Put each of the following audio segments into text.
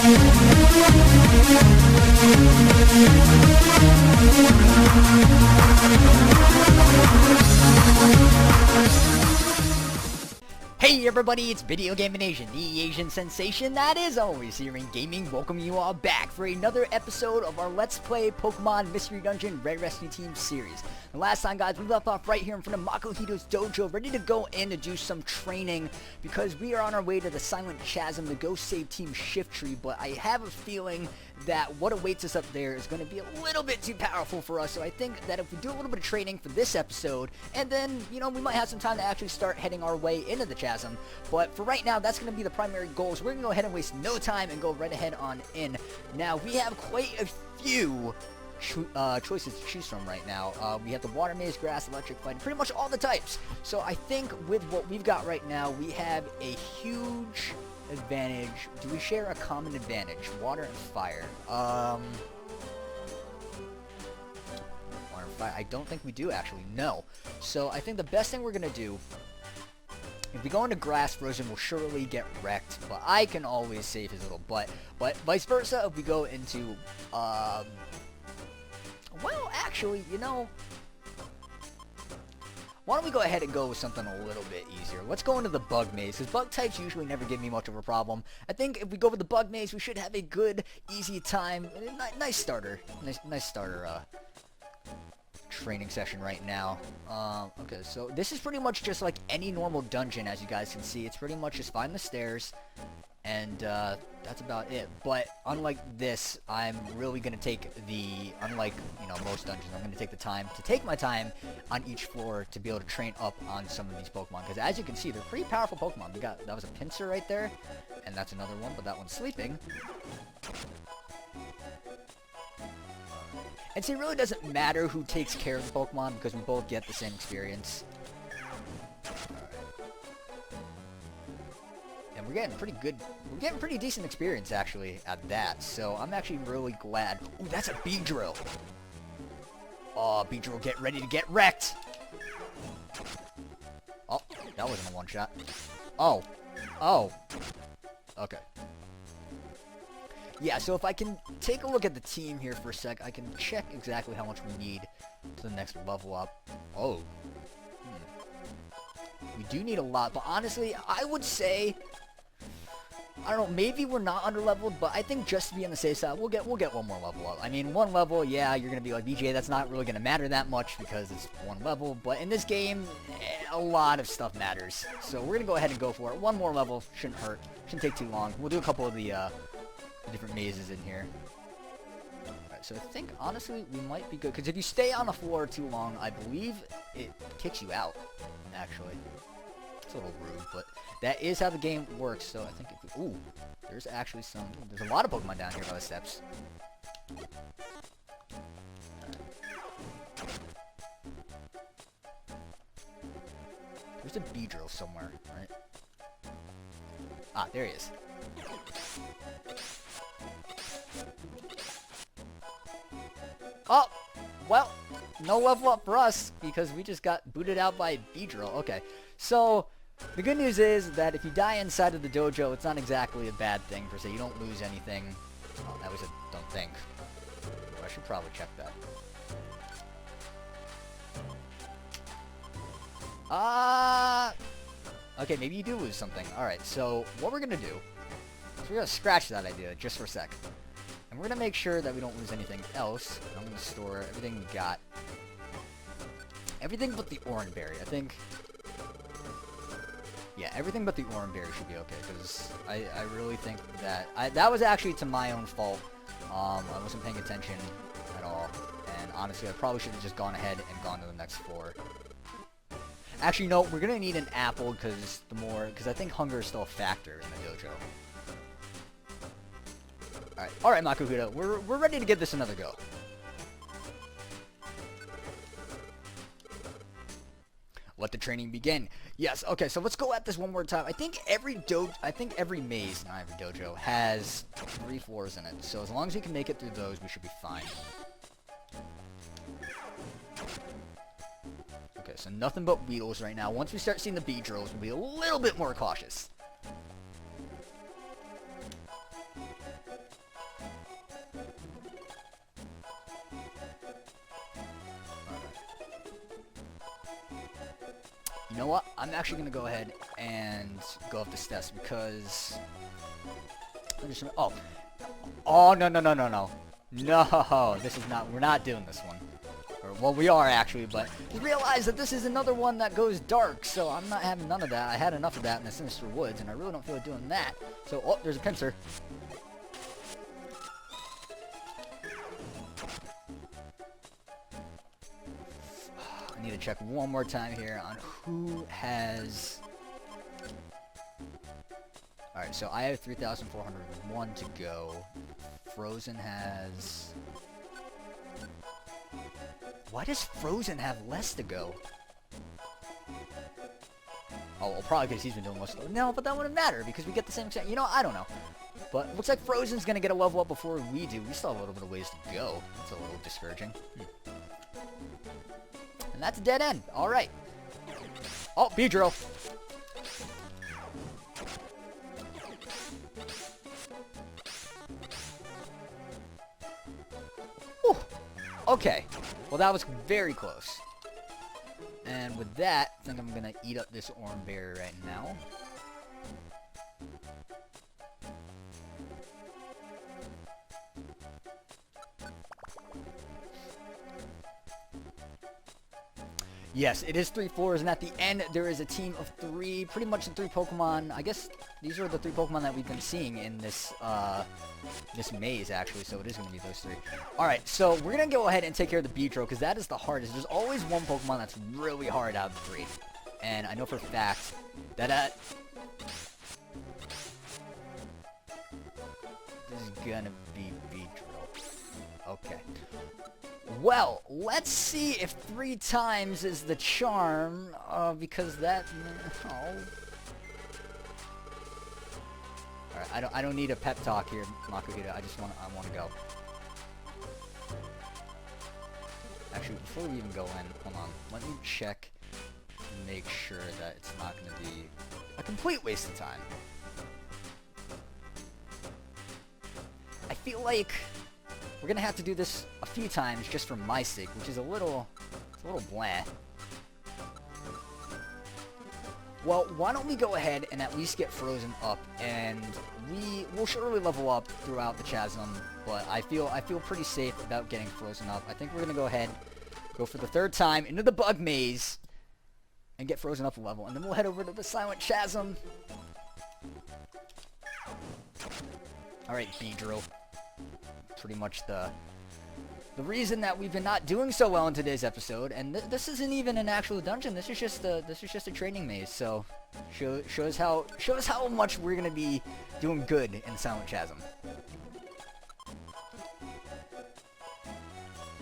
Hey everybody, it's Video Gaming Asian, the Asian sensation that is always here in gaming. Welcome you all back for another episode of our Let's Play Pokemon Mystery Dungeon Red Rescue Team series. And last time, guys, we left off right here in front of Makohito's dojo, ready to go in to do some training because we are on our way to the Silent Chasm to go save Team Shiftry. But I have a feeling that what awaits us up there is going to be a little bit too powerful for us. So I think that if we do a little bit of training for this episode, and then, you know, we might have some time to actually start heading our way into the Chasm. But for right now, that's going to be the primary goal. So we're going to go ahead and waste no time and go right ahead on in. Now, we have quite a few choices to choose from right now. We have the water maze, grass, electric, fighting, pretty much all the types. So I think with what we've got right now, we have a huge advantage. Do we share a common advantage? Water and fire. Water and fire. I don't think we do, actually. No. So I think the best thing we're going to do, if we go into grass, Frozen will surely get wrecked, but I can always save his little butt. But vice versa, if we go into, well, actually, you know, why don't we go ahead and go with something a little bit easier? Let's go into the bug maze, because bug types usually never give me much of a problem. I think if we go with the bug maze, we should have a good, easy time. Nice starter. Nice starter, training session right now. Okay, so this is pretty much just like any normal dungeon, as you guys can see. It's pretty much just find the stairs, and that's about it. But unlike this, I'm really gonna take unlike, you know, most dungeons, I'm gonna take the time to take my time on each floor to be able to train up on some of these Pokemon, because as you can see, they're pretty powerful Pokemon. That was a Pinsir right there, and that's another one, but that one's sleeping. And see, it really doesn't matter who takes care of the Pokemon because we both get the same experience. And we're getting pretty good, we're getting pretty decent experience actually at that. So I'm actually really glad. Ooh, that's a Beedrill. Oh, Beedrill, get ready to get wrecked. Oh, that wasn't a one shot. Oh. Oh. Okay. Yeah, so if I can take a look at the team here for a sec, I can check exactly how much we need to the next level up. Oh. We do need a lot, but honestly, I would say, I don't know, maybe we're not under-leveled, but I think just to be on the safe side, we'll get one more level up. I mean, one level, yeah, you're going to be like, BJ, that's not really going to matter that much because it's one level, but in this game, a lot of stuff matters. So we're going to go ahead and go for it. One more level, shouldn't hurt, shouldn't take too long. We'll do a couple of the different mazes in here. Alright, so I think, honestly, we might be good, because if you stay on the floor too long, I believe it kicks you out, actually. It's a little rude, but that is how the game works, so I think if we, ooh, there's actually there's a lot of Pokemon down here by the steps. There's a Beedrill somewhere, right? Ah, there he is. Oh, well, no level up for us because we just got booted out by Beedrill. Okay, so the good news is that if you die inside of the dojo, it's not exactly a bad thing per se. You don't lose anything. Oh, that was a don't think. I should probably check that. Okay, maybe you do lose something. Alright, so what we're gonna do is we're gonna scratch that idea just for a sec. And we're going to make sure that we don't lose anything else. I'm going to store everything we got. Everything but the Oran Berry, I think. Yeah, everything but the Oran Berry should be okay. Because I really think that... that was actually to my own fault. I wasn't paying attention at all. And honestly, I probably should have just gone ahead and gone to the next floor. Actually, no, we're going to need an apple because I think hunger is still a factor in the dojo. Alright, Makuhita, we're ready to give this another go. Let the training begin. Yes, okay, so let's go at this one more time. I think every maze, not every dojo, has 3 floors in it. So as long as we can make it through those, we should be fine. Okay, so nothing but Weedles right now. Once we start seeing the Beedrills, we'll be a little bit more cautious. You know what? I'm actually going to go ahead and go up the steps because... Oh. Oh, no, no, no, no, no. No, this is not... We're not doing this one. Or, well, we are actually, but you realize that this is another one that goes dark, so I'm not having none of that. I had enough of that in the Sinister Woods, and I really don't feel like doing that. So, oh, there's a pincer. I need to check one more time here on who has... Alright, so I have 3,401 to go. Frozen has... Why does Frozen have less to go? Oh, well, probably because he's been doing most of it. No, but that wouldn't matter because we get the same exact... You know, I don't know. But it looks like Frozen's going to get a level up before we do. We still have a little bit of ways to go. That's a little discouraging. And that's a dead end. Alright. Oh, B-drill. Whew. Okay. Well, that was very close. And with that, I think I'm going to eat up this orange berry right now. Yes, it is 3 floors, and at the end, there is a team of 3, pretty much the 3 Pokemon. I guess these are the 3 Pokemon that we've been seeing in this, this maze, actually, so it is going to be those 3. Alright, so we're going to go ahead and take care of the Beedrill, because that is the hardest. There's always one Pokemon that's really hard out of the 3. And I know for a fact that, this is going to be Beedrill. Okay. Well, let's see if 3 times is the charm, because that... Oh. Alright, I don't need a pep talk here, Makuhita. I want to go. Actually, before we even go in, hold on. Let me check and make sure that it's not going to be a complete waste of time. I feel like we're going to have to do this a few times just for my sake, which is a little blah. Well, why don't we go ahead and at least get Frozen up, and we'll surely level up throughout the Chasm, but I feel pretty safe about getting Frozen up. I think we're going to go ahead, go for the 3rd time into the Bug Maze, and get Frozen up a level, and then we'll head over to the Silent Chasm. Alright, Beedrill. Pretty much the reason that we've been not doing so well in today's episode, and this isn't even an actual dungeon. This is just a training maze. So shows how much we're gonna be doing good in Silent Chasm.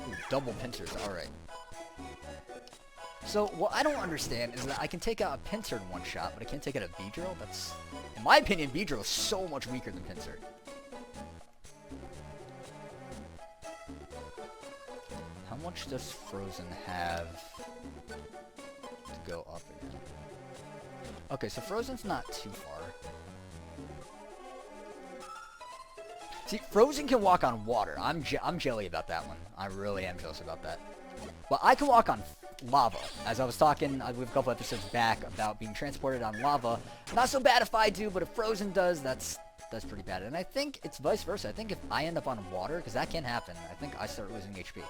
Ooh, double pincers. All right. So what I don't understand is that I can take out a Pinsir in one shot, but I can't take out a Beedrill. That's, in my opinion, Beedrill is so much weaker than Pinsir. How much does Frozen have to go up again? Okay, so Frozen's not too far. See, Frozen can walk on water. I'm jelly about that one. I really am jealous about that. But I can walk on lava. As I was talking with a couple episodes back about being transported on lava. Not so bad if I do, but if Frozen does, that's pretty bad. And I think it's vice versa. I think if I end up on water, because that can happen, I think I start losing HP.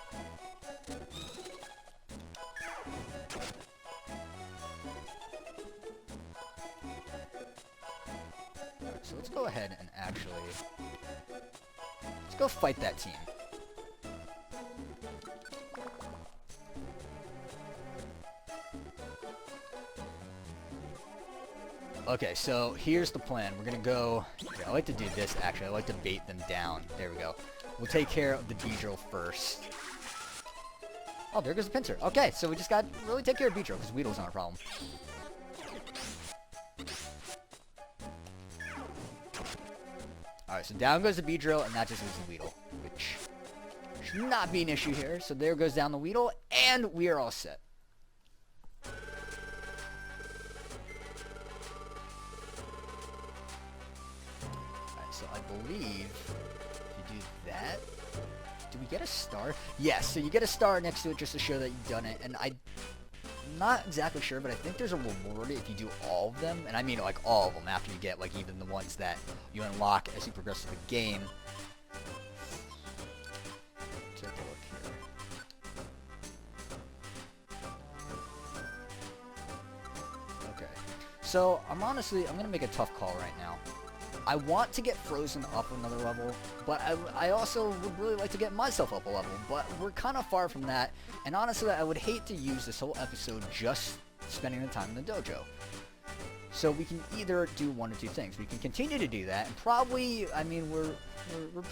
Alright, so let's go ahead and actually... Let's go fight that team. Okay, so here's the plan. We're gonna go... I like to do this, actually. I like to bait them down. There we go. We'll take care of the Beedrill first. Oh, there goes the Pinsir. Okay, so we just got to really take care of Beedrill, because Weedle's not a problem. Alright, so down goes the Beedrill, and that just leaves the Weedle, which should not be an issue here. So there goes down the Weedle, and we are all set. So I believe if you do that, do we get a star? Yes, so you get a star next to it just to show that you've done it. And not exactly sure, but I think there's a reward if you do all of them, and I mean like all of them after you get like even the ones that you unlock as you progress through the game. Take a look here. Okay, so I'm gonna make a tough call right now. I want to get Frozen up another level, but I also would really like to get myself up a level, but we're kind of far from that, and honestly, I would hate to use this whole episode just spending the time in the dojo. So we can either do one or two things. We can continue to do that, and probably, I mean, we're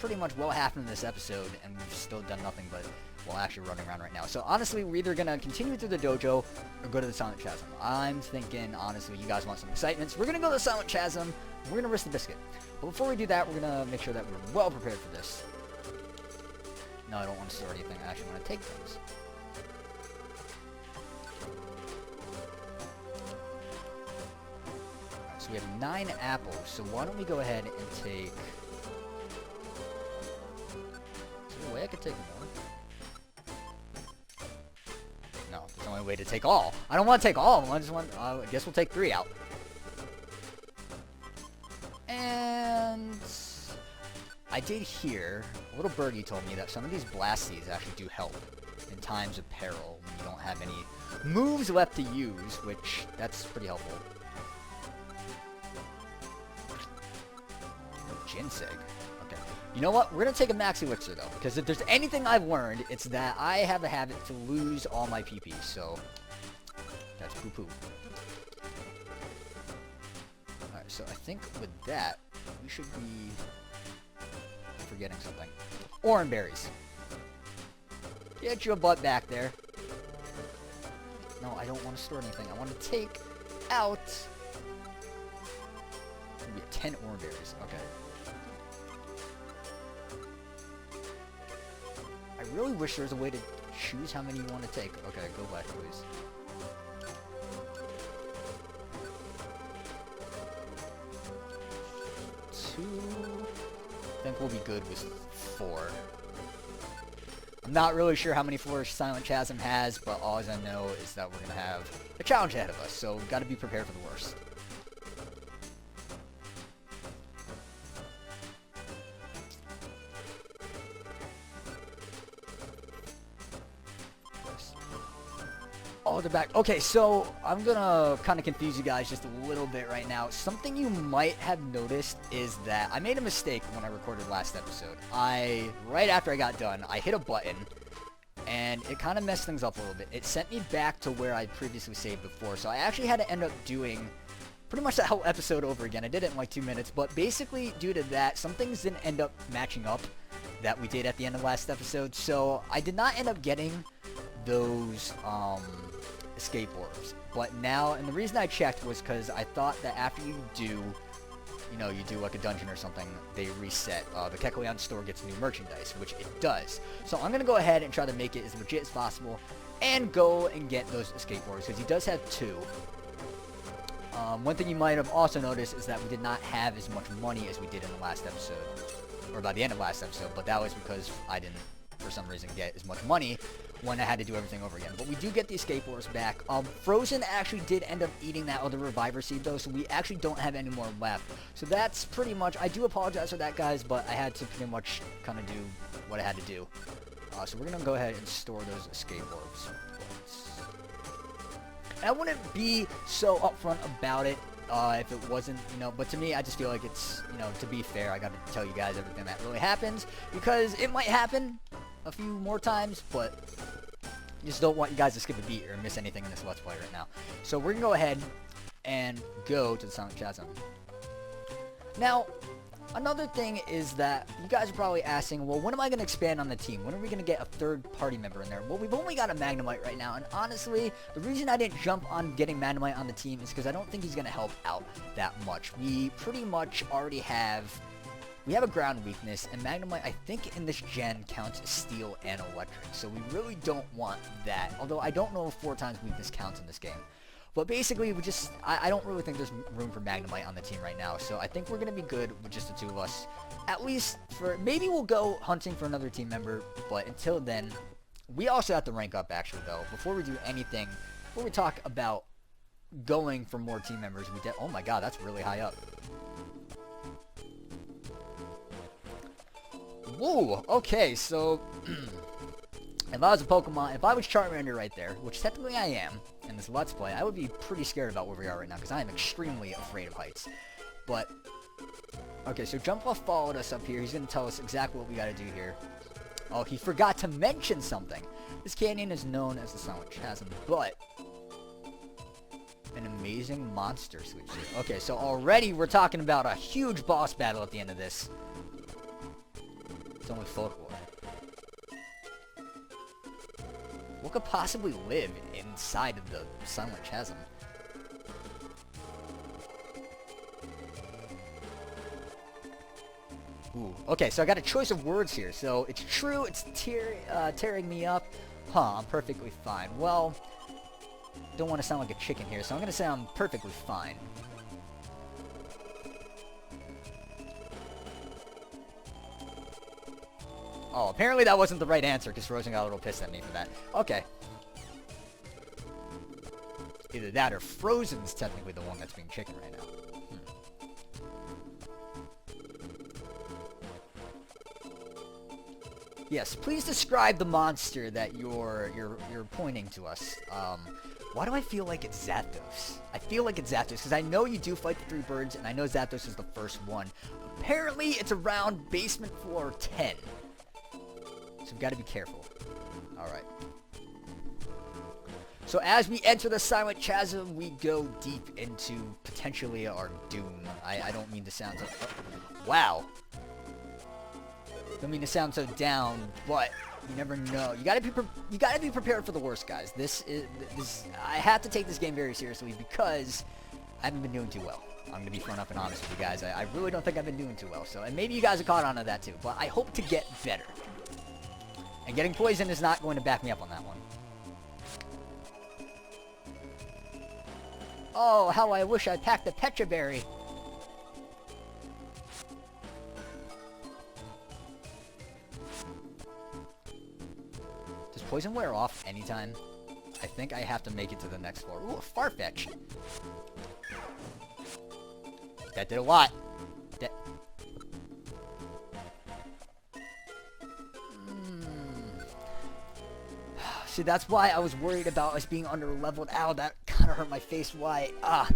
pretty much well half into this episode, and we've still done nothing but, well, actually running around right now. So honestly, we're either going to continue through the dojo or go to the Silent Chasm. I'm thinking, honestly, you guys want some excitement, so we're going to go to the Silent Chasm. We're going to risk the biscuit. But before we do that, we're going to make sure that we're well prepared for this. No, I don't want to store anything. I actually want to take things. Alright, so we have 9 apples, so why don't we go ahead and take... Is there a way I could take more? No, there's only a way to take all. I don't want to take all of them. I just want... I guess we'll take 3 out. And I did hear, a little birdie told me that some of these blast seeds actually do help in times of peril when you don't have any moves left to use, which, that's pretty helpful. Ginseng. Okay. You know what? We're going to take a max elixir, though, because if there's anything I've learned, it's that I have a habit to lose all my PP, so that's poo-poo. So I think with that, we should be forgetting something. Orange berries. Get your butt back there. No, I don't want to store anything. I want to take out... Maybe 10 orange berries. Okay. I really wish there was a way to choose how many you want to take. Okay, go back, please. I think we'll be good with 4. I'm not really sure how many floors Silent Chasm has, but all I know is that we're going to have a challenge ahead of us, so we've got to be prepared for the worst. Oh, they're back. Okay, so I'm gonna kind of confuse you guys just a little bit right now. Something you might have noticed is that I made a mistake when I recorded last episode. Right after I got done, I hit a button, and it kind of messed things up a little bit. It sent me back to where I previously saved before, so I actually had to end up doing pretty much that whole episode over again. I did it in like 2 minutes, but basically due to that, some things didn't end up matching up that we did at the end of last episode, so I did not end up getting those, escape orbs. But now, and the reason I checked was because I thought that after you do, you know, you do like a dungeon or something, they reset. The Kekleon store gets new merchandise, which it does. So I'm going to go ahead and try to make it as legit as possible and go and get those escape orbs, because he does have 2. One thing you might have also noticed is that we did not have as much money as we did in the last episode, or by the end of last episode, but that was because I didn't, for some reason, get as much money when I had to do everything over again. But we do get the escape orbs back. Frozen actually did end up eating that other reviver seed, though, so we actually don't have any more left. So that's pretty much, I do apologize for that, guys, but I had to pretty much kind of do what I had to do. So we're going to go ahead and store those escape orbs. I wouldn't be so upfront about it if it wasn't, you know, but to me, I just feel like it's, you know, to be fair, I got to tell you guys everything that really happens, because it might happen a few more times, but I just don't want you guys to skip a beat or miss anything in this Let's Play right now. So we're going to go ahead and go to the Silent Chasm. Now, another thing is that you guys are probably asking, well, when am I going to expand on the team? When are we going to get a third party member in there? Well, we've only got a Magnemite right now, and honestly, the reason I didn't jump on getting Magnemite on the team is because I don't think he's going to help out that much. We pretty much already have... We have a ground weakness, and Magnemite, I think, in this gen counts as steel and electric, so we really don't want that. Although I don't know if 4 times weakness counts in this game. But basically, we just, I don't really think there's room for Magnemite on the team right now, so I think we're going to be good with just the 2 of us. At least for, maybe we'll go hunting for another team member, but until then, we also have to rank up, actually, though. Before we do anything before we talk about going for more team members, we did. Oh my god, that's really high up. Whoa, okay, so if I was a Pokemon, if I was Charmander right there, which technically I am in this Let's Play, I would be pretty scared about where we are right now, because I am extremely afraid of heights. But, okay, so Jump Off followed us up here. He's going to tell us exactly what we got to do here. Oh, he forgot to mention something. This canyon is known as the Silent Chasm, but an amazing monster sweeps you. Okay, so already we're talking about a huge boss battle at the end of this. It's only folklore. What could possibly live inside of the Silent Chasm? Ooh. Okay, so I got a choice of words here. So it's true, it's tearing me up. Huh, I'm perfectly fine. Well, don't want to sound like a chicken here, so I'm going to say I'm perfectly fine. Oh, apparently that wasn't the right answer, because Frozen got a little pissed at me for that. Okay. Either that or Frozen's technically the one that's being chicken right now. Yes, please describe the monster that you're pointing to us. Why do I feel like it's Zapdos? I feel like it's Zapdos, because I know you do fight the 3 birds, and I know Zapdos is the first one. Apparently, it's around basement floor 10. So we've got to be careful. Alright. So as we enter the Silent Chasm, we go deep into potentially our doom. I don't mean to sound so... wow. Don't mean to sound so down, but you never know. You gotta be prepared for the worst, guys. I have to take this game very seriously because I haven't been doing too well. I'm gonna be front up and honest with you guys. I really don't think I've been doing too well. So, and maybe you guys have caught on to that too. But I hope to get better. And getting poisoned is not going to back me up on that one. Oh, how I wish I packed a Pecha Berry. Does poison wear off anytime? I think I have to make it to the next floor. Ooh, a Farfetch. That did a lot. See, that's why I was worried about us being under-leveled. Ow, that kind of hurt my face. Why? I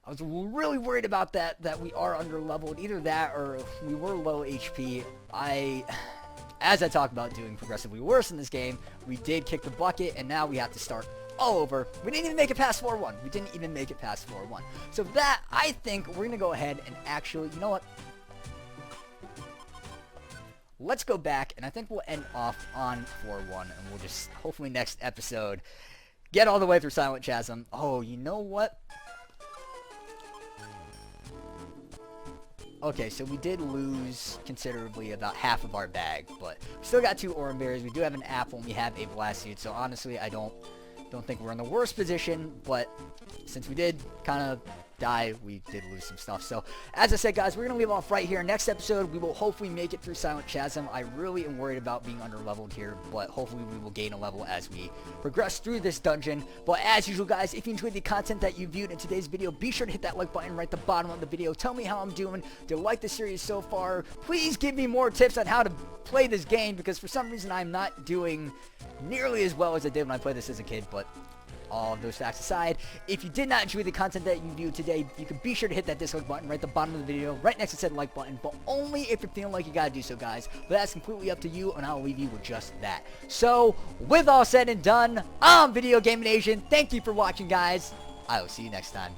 was really worried about that we are under-leveled. Either that or we were low HP. As I talked about doing progressively worse in this game, we did kick the bucket, and now we have to start all over. We didn't even make it past floor 1. We didn't even make it past floor 1. So that, I think, we're going to go ahead and actually, you know what? Let's go back, and I think we'll end off on floor 1, and we'll just, hopefully next episode, get all the way through Silent Chasm. Oh, you know what? Okay, so we did lose considerably, about half of our bag, but we still got 2 orange berries. We do have an apple, and we have a blast seed, so honestly, I don't think we're in the worst position, but since we did kind of die, we did lose some stuff. So as I said, guys, we're gonna leave off right here. Next episode, we will hopefully make it through Silent Chasm. I really am worried about being under leveled here, but hopefully we will gain a level as we progress through this dungeon. But as usual, guys, if you enjoyed the content that you viewed in today's video, be sure to hit that like button right at the bottom of the video. Tell me how I'm doing. Do you like the series so far? Please give me more tips on how to play this game, because for some reason I'm not doing nearly as well as I did when I played this as a kid. But all of those facts aside, if you did not enjoy the content that you viewed today, you can be sure to hit that dislike button right at the bottom of the video, right next to said like button, but only if you're feeling like you gotta do so, guys. But that's completely up to you, and I'll leave you with just that. So, with all said and done, I'm Video Gaming Asian. Thank you for watching, guys. I will see you next time.